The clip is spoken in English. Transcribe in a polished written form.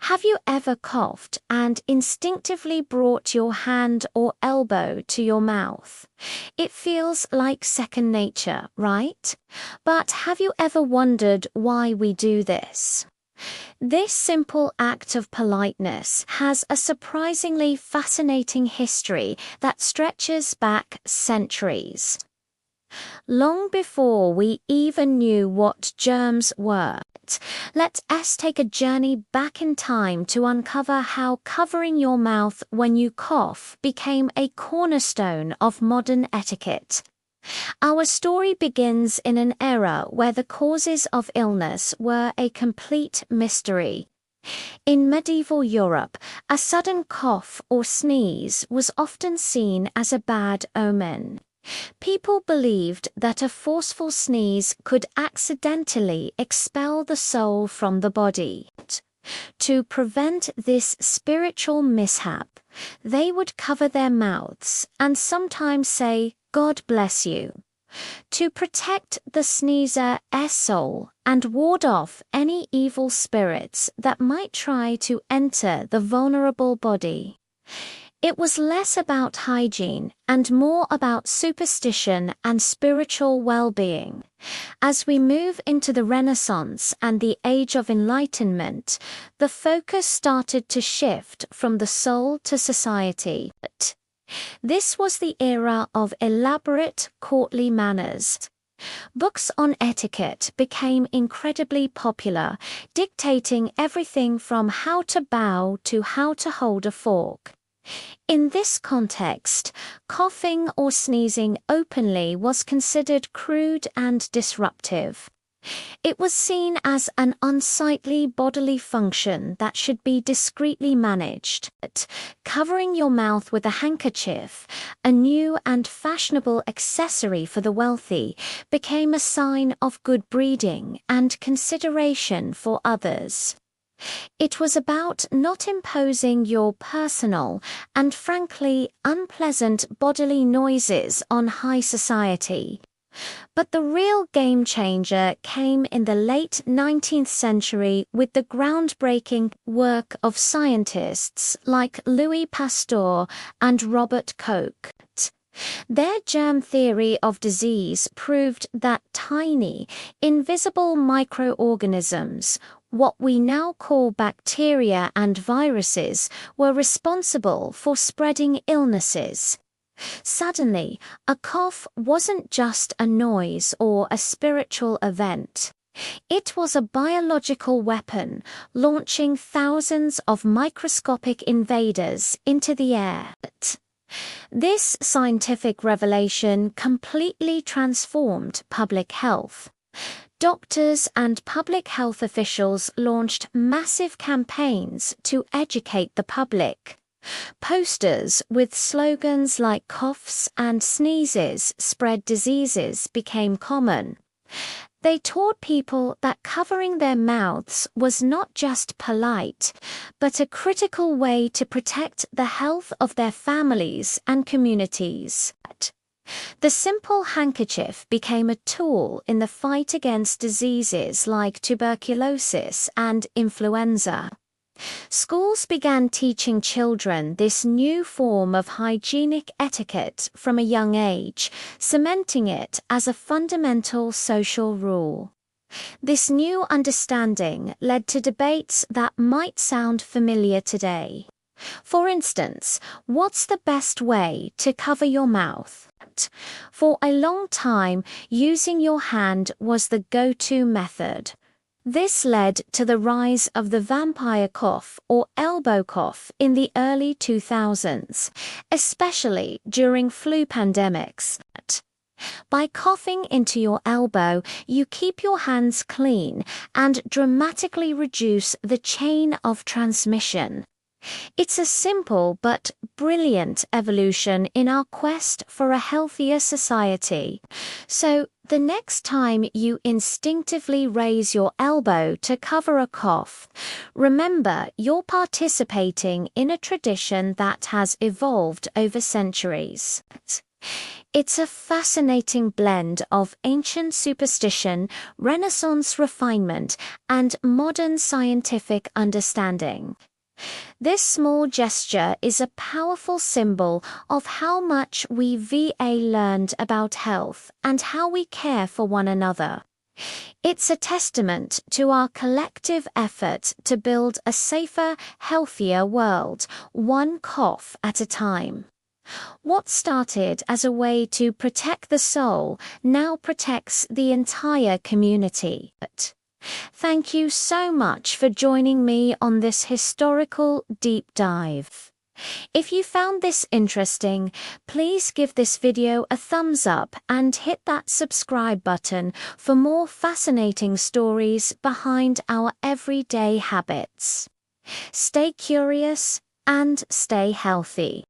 Have you ever coughed and instinctively brought your hand or elbow to your mouth? It feels like second nature, right? But have you ever wondered why we do this? This simple act of politeness has a surprisingly fascinating history that stretches back centuries. Long before we even knew what germs were, let us take a journey back in time to uncover how covering your mouth when you cough became a cornerstone of modern etiquette. Our story begins in an era where the causes of illness were a complete mystery. In medieval Europe, a sudden cough or sneeze was often seen as a bad omen. People believed that a forceful sneeze could accidentally expel the soul from the body. To prevent this spiritual mishap, they would cover their mouths and sometimes say, "God bless you," to protect the sneezer's soul and ward off any evil spirits that might try to enter the vulnerable body. It was less about hygiene and more about superstition and spiritual well-being. As we move into the Renaissance and the Age of Enlightenment, the focus started to shift from the soul to society. This was the era of elaborate courtly manners. Books on etiquette became incredibly popular, dictating everything from how to bow to how to hold a fork. In this context, coughing or sneezing openly was considered crude and disruptive. It was seen as an unsightly bodily function that should be discreetly managed. Covering your mouth with a handkerchief, a new and fashionable accessory for the wealthy, became a sign of good breeding and consideration for others. It was about not imposing your personal and frankly unpleasant bodily noises on high society. But the real game changer came in the late 19th century with the groundbreaking work of scientists like Louis Pasteur and Robert Koch. Their germ theory of disease proved that tiny, invisible microorganisms, what we now call bacteria and viruses, were responsible for spreading illnesses. Suddenly, a cough wasn't just a noise or a spiritual event. It was a biological weapon, launching thousands of microscopic invaders into the air. This scientific revelation completely transformed public health. Doctors and public health officials launched massive campaigns to educate the public. Posters with slogans like "coughs and sneezes spread diseases" became common. They taught people that covering their mouths was not just polite, but a critical way to protect the health of their families and communities. The simple handkerchief became a tool in the fight against diseases like tuberculosis and influenza. Schools began teaching children this new form of hygienic etiquette from a young age, cementing it as a fundamental social rule. This new understanding led to debates that might sound familiar today. For instance, what's the best way to cover your mouth? For a long time, using your hand was the go-to method. This led to the rise of the vampire cough or elbow cough in the early 2000s, especially during flu pandemics. By coughing into your elbow, you keep your hands clean and dramatically reduce the chain of transmission. It's a simple but brilliant evolution in our quest for a healthier society. So, the next time you instinctively raise your elbow to cover a cough, remember you're participating in a tradition that has evolved over centuries. It's a fascinating blend of ancient superstition, Renaissance refinement, and modern scientific understanding. This small gesture is a powerful symbol of how much we VA learned about health and how we care for one another. It's a testament to our collective effort to build a safer, healthier world, one cough at a time. What started as a way to protect the soul now protects the entire community. Thank you so much for joining me on this historical deep dive. If you found this interesting, please give this video a thumbs up and hit that subscribe button for more fascinating stories behind our everyday habits. Stay curious and stay healthy.